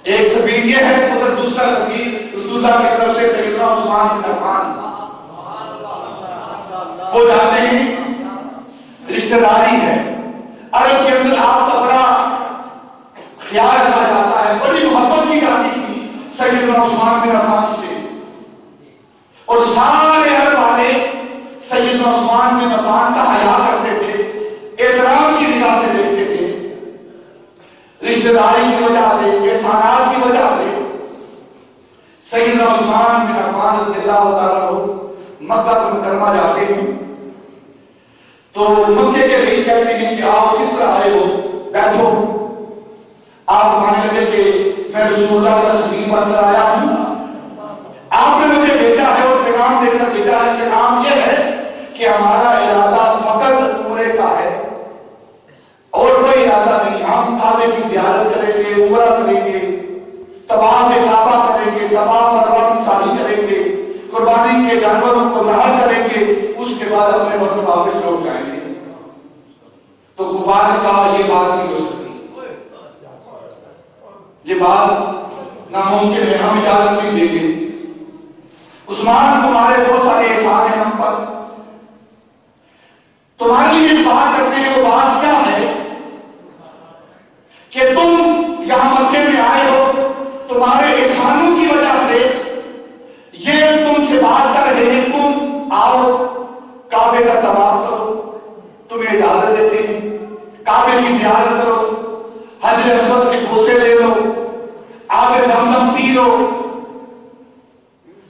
ایک سبیل یہ ہے، ادھر دوسرا سبیل رسول اللہ کی طرف سے سیدنا عثمان بن عفان، وہ جاتے ہیں، رشتہ داری ہے، عرب کے اندر آپ کا بڑا خیال رکھا جاتا ہے، بڑی محبت کی جاتی تھی سیدنا عثمان بن عفان سے، اور سارے عرب والے سیدنا عثمان بن عفان کا حیا کرتے تھے، احترام کی نگاہ سے دیکھتے تھے، رشتہ داری کی وجہ سے، احسانات کی وجہ سے سیدنا عثمان بن عفان رضی اللہ تعالیٰ عنہ مکہ مکرمہ جاتے ہیں، تو مکے کے رئیس کہتے ہیں کہ آپ کس طرح آئے ہو، بیٹھو۔ آپ ماننے لگے کہ میں رسول اللہ کا سفیر بن کر آیا ہوں، آپ نے مجھے بھیجا ہے اور پیغام دے کر بھیجا ہے، پیغام یہ ہے کہ ہمارا ارادہ فقط عمرے کا ہے اور کوئی ارادہ نہیں، ہم کعبے کی زیارت کریں گے، عمرہ کریں گے، طواف کعبہ کریں گے، صفا مروہ کی سعی کریں گے، قربانی کے جانوروں کو نحر کریں گے، اس کے بعد اپنے وقت واپس لوٹ جائیں گے۔ تو کفار نے کہا یہ بات نہیں ہو سکتی، یہ بات ناممکن ہے، ہم اجازت نہیں دیں گے۔ عثمان تمہارے بہت سارے احسان ہیں ہم پر، تمہارے لیے بات کرتے ہیں، وہ بات کیا ہے کہ تم یہاں مکے میں آئے ہو، تمہارے احسانوں کی وجہ سے یہ تم سے بات کر رہے ہیں، تم آؤ کعبے کا طواف کرو، تمہیں اجازت دیتے ہیں، کعبے کی زیارت کرو، حجر اسود کے بوسے لے لو، آب زمزم پی لو،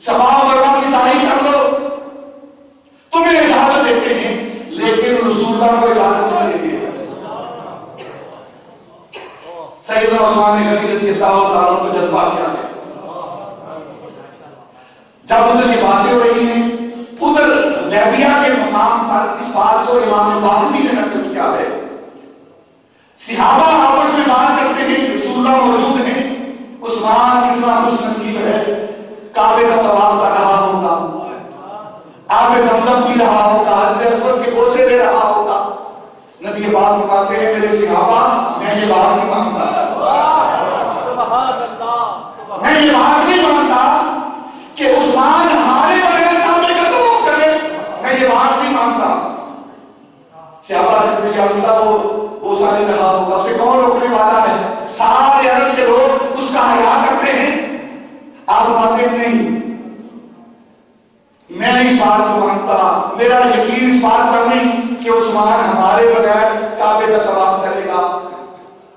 صفا و مروہ کی سعی کر لو، تمہیں اجازت دیتے ہیں، لیکن رسول اللہ کو اجازت نہیں دیتے۔ سیدنا عثمان نے کبھی رضی اللہ تعالیٰ کو جذبہ کیا ہے، جب ادھر کی باتیں ہو رہی ہیں، ادھر حدیبیہ کے مقام پر اس بات کو امام باقری نے نقل کیا ہے، صحابہ آپس میں بات کرتے ہیں، رسول اللہ موجود ہیں، عثمان کتنا خوش نصیب ہے، کعبے کا طواف کر رہا ہوگا، آب زمزم پی رہا ہوگا، حجر اسود کے بوسے لے رہا ہوگا۔ نبی پاک فرماتے ہیں میرے صحابہ میں یہ بات نہیں مانتا، میں یہ بات نہیں مانتا کہ عثمان ہمارے بغیر کعبے کا طواف کرے، میں یہ بات نہیں مانتا۔ صحابہ کہتے ہیں یا اللہ وہ سارے رہا ہوگا، اسے کون روکنے والا ہے، سارے عرب کے لوگ اس کا حیا کرتے ہیں، آپ مانتے نہیں، میں اس بات کو مانتا، میرا یقین اس بات پر نہیں کہ عثمان ہمارے بغیر کعبے کا طواف کرے گا،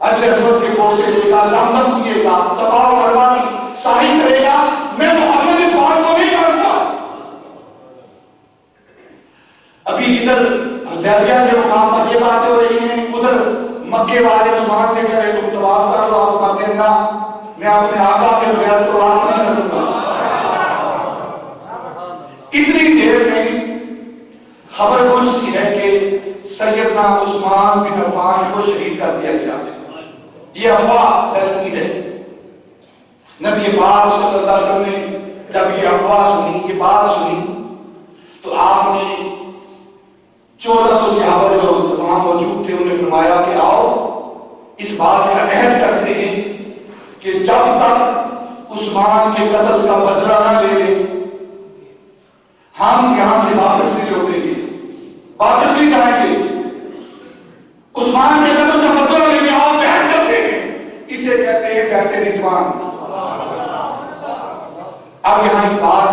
حجر اسود کے بوسے لے گا، زمزم پیے گا، صفا و مروہ کی سعی کرے گا، میں محمد اس بات کو نہیں مانتا۔ ابھی ادھر حدیبیہ کے مقام پر یہ باتیں ہو رہی ہیں، ادھر مکے والے عثمان سے کہہ رہے تم طواف کر لو، آپ کہتے ہیں نا میں اپنے آقا کے بغیر طواف نہیں کروں گا۔ اتنی دیر میں خبر پہنچتی ہے کہ سیدنا عثمان بن عفان کو شہید کر دیا گیا، یہ افواہ پھیلتی ہے۔ نبی پاک صلی اللہ علیہ وسلم نے جب یہ افواہ سنی، یہ بات سنی، تو آپ نے 1400 صحابہ جو وہاں موجود تھے انہیں فرمایا کہ آؤ اس بات کا عہد کرتے ہیں کہ جب تک عثمان کے قتل کا بدلہ نہ لے لیں ہم یہاں سے واپس نہیں لوٹیں گے، واپس نہیں جائیں گے، عثمان کے قتل کا بدلہ لیں گے، آپ عہد کرتے ہیں، اسے کہتے ہیں بیعت رضوان۔ اب یہاں ایک بات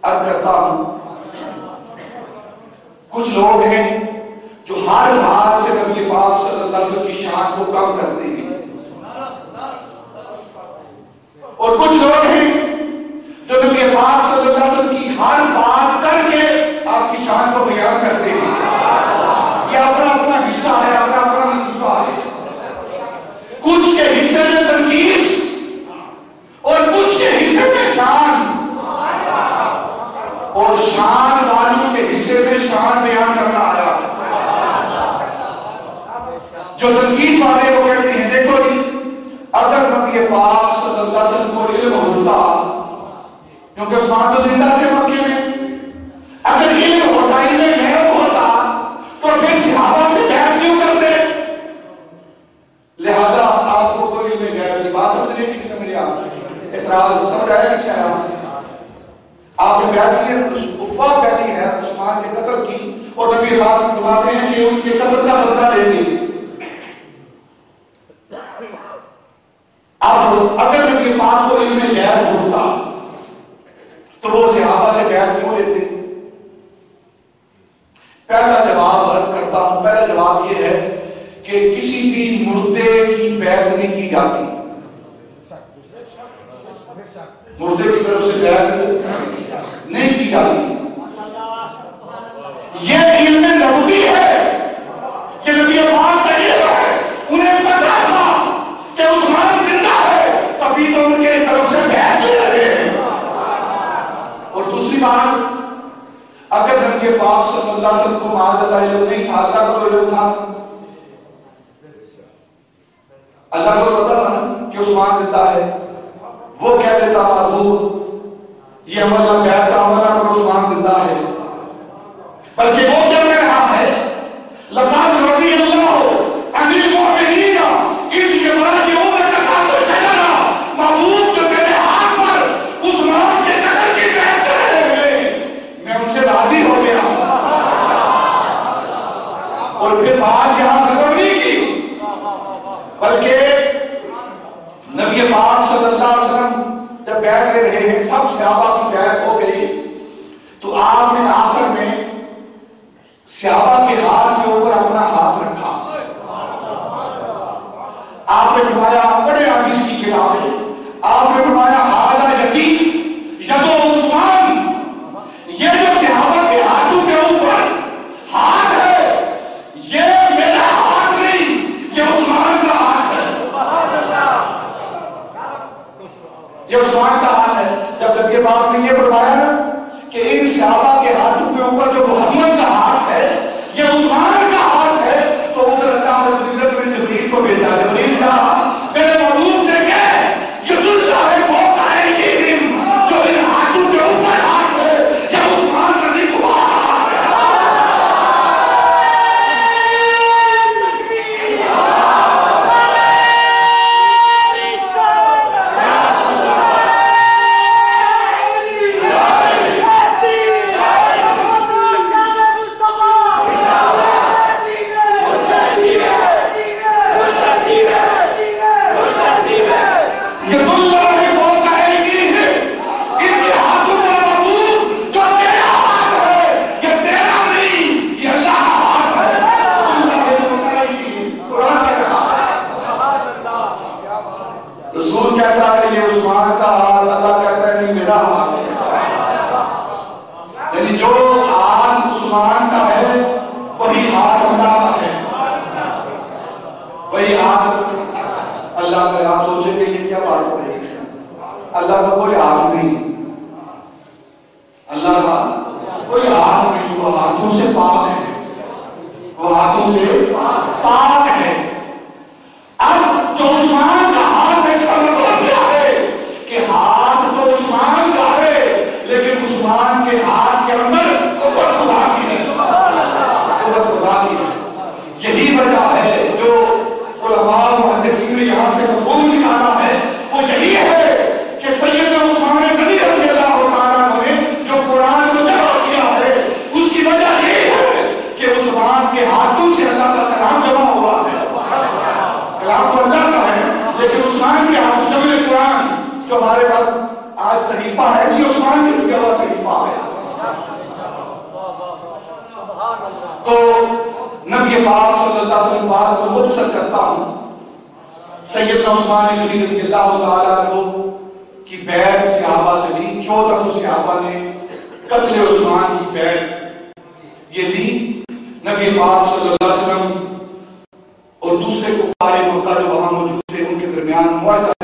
عرض کرتا ہوں، کچھ لوگ ہیں جو ہر بات سے نبی پاک صلی اللہ علیہ وسلم کی شان کو کم کرتے ہیں، اور کچھ لوگ ہیں جو نبی پاک صلی اللہ علیہ وسلم کی ہر بات کر کے آپ کی شان کو بیان کرتے ہیں۔ یہ اپنا اپنا حصہ ہے، اپنا اپنا نصیبہ ہے، کچھ کے حصے میں تنقید اور کچھ کے حصے میں شان، اور شان والوں کے حصے میں شان بیان کرنا آیا۔ جو تنقید والے وہ کہتے ہیں دیکھو جی اگر نبی پاک صلی اللہ علیہ وسلم کو علم ہوتا، کیونکہ عثمان تو زندہ تھے مکے میں، اگر علم ہوتا، علم غیب ہوتا تو پھر صحابہ سے بیعت کیوں کرتے؟ لہذا آپ کو کوئی علم غیب نہیں بات سمجھنے کی سمجھ رہے آپ اعتراض سمجھ آیا کہ کیا آپ نے بیعت کی افواہ پھیلی ہے عثمان کے قتل کی اور نبی پاک فرماتے ہیں کہ ان کے قتل کا بدلہ لیں گے. اب اگر نبی پاک کو علم غیب ہوتا تو وہ صحابہ سے بیعت کیوں لیتے؟ پہلا جواب عرض کرتا ہوں. پہلا جواب یہ ہے کہ کسی بھی مردے کی بیعت نہیں کی جاتی. مردے کی طرف سے بیعت نہیں کی جاتی. یہ علم نبوی ہے کہ نبی پاک کا علم ہے. انہیں پتا تھا کہ عثمان زندہ ہے تبھی تو ان کے طرف سے بیعت لے رہے ہیں. اور دوسری بات اگر نبی پاک صلی اللہ علیہ وسلم کو معاذ اللہ علم نہیں تھا اللہ کو علم تھا. اللہ کو پتا تھا کہ عثمان زندہ ہے. وہ کہہ دیتا محبوب یہ عمل نہ بیعت کا عمل نہ کرو عثمان زندہ ہے. بلکہ وہ کیا کہہ رہا ہے لقد رضی اللہ عن المؤمنین اذ یبایعونک تحت الشجرہ. محبوب جو تیرے ہاتھ پر عثمان کے قتل کی بیعت کر رہے ہیں میں ان سے راضی ہو گیا. اور پھر بات یہاں ختم نہیں کی بلکہ نبی پاک صلی اللہ علیہ وسلم جب بیعت لے رہے ہیں سب صحابہ کی بیعت ہو گئی تو آپ نے آخر میں صحابہ کے ہاتھ کے اوپر اپنا ہاتھ رکھا. آپ نے فرمایا بڑے حدیث کی کتاب ہے آپ نے فرمایا ھذا یدی ید عثمان. یہ جو صحابہ کے ہاتھوں کے اوپر ہاتھ ہے یہ میرا ہاتھ نہیں یہ عثمان کا ہاتھ ہے. یہ عثمان کا ہاتھ ہے. جب نبی پاک نے یہ فرمایا نا کہ ان صحابہ کے ہاتھوں کے اوپر جو محمد کا ہاتھ ہے یہ عثمان کا ہاتھ ہے تو ادھر اللہ رب العزت نے جبریل کو بھیجا. جبریل کہا میرے محبوب سے کہہ ید اللہ فوق ایدیہم جو ان ہاتھوں کے اوپر ہاتھ ہے یہ عثمان کا نہیں تمہارا ہاتھ ہے. اللہ کا کوئی ہاتھ نہیں. اللہ کا کوئی ہاتھ نہیں. وہ ہاتھوں سے پاک ہے. وہ ہاتھوں سے پاک ہے. اب جو عثمان کا ہاتھ ہے اس کا مطلب کیا ہے کہ ہاتھ تو عثمان کا ہے لیکن عثمان کے ہاتھ کے اندر قوت خدا کی ہے. قوت خدا کی ہے. یہی وجہ ہے جو علماء محدثین نے یہاں سے مفہوم نکالا ہے وہ یہی ہے کہ سیدنا عثمان غنی رضی اللہ تعالیٰ عنہ نے جو قرآن کو جمع کیا ہے اس کی وجہ یہ ہے کہ عثمان کے ہاتھوں سے اللہ کا کلام جمع ہوا ہے. کلام تو اللہ کا ہے لیکن عثمان کے ہاتھوں جمع قرآن جو ہمارے پاس آج صحیفہ ہے یہ عثمان کے لکھا ہوا صحیفہ ہے. تو نبی پاک صلی اللہ علیہ وسلم بات کو مختصر کرتا ہوں. سیدنا عثمان غنی رضی اللہ تعالیٰ عنہ کی بیعت صحابہ سے لی. 1400 صحابہ نے قتل عثمان کی بیعت یہ لی. نبی پاک صلی اللہ علیہ وسلم اور دوسرے کفار مکہ جو وہاں موجود تھے ان کے درمیان معاہدہ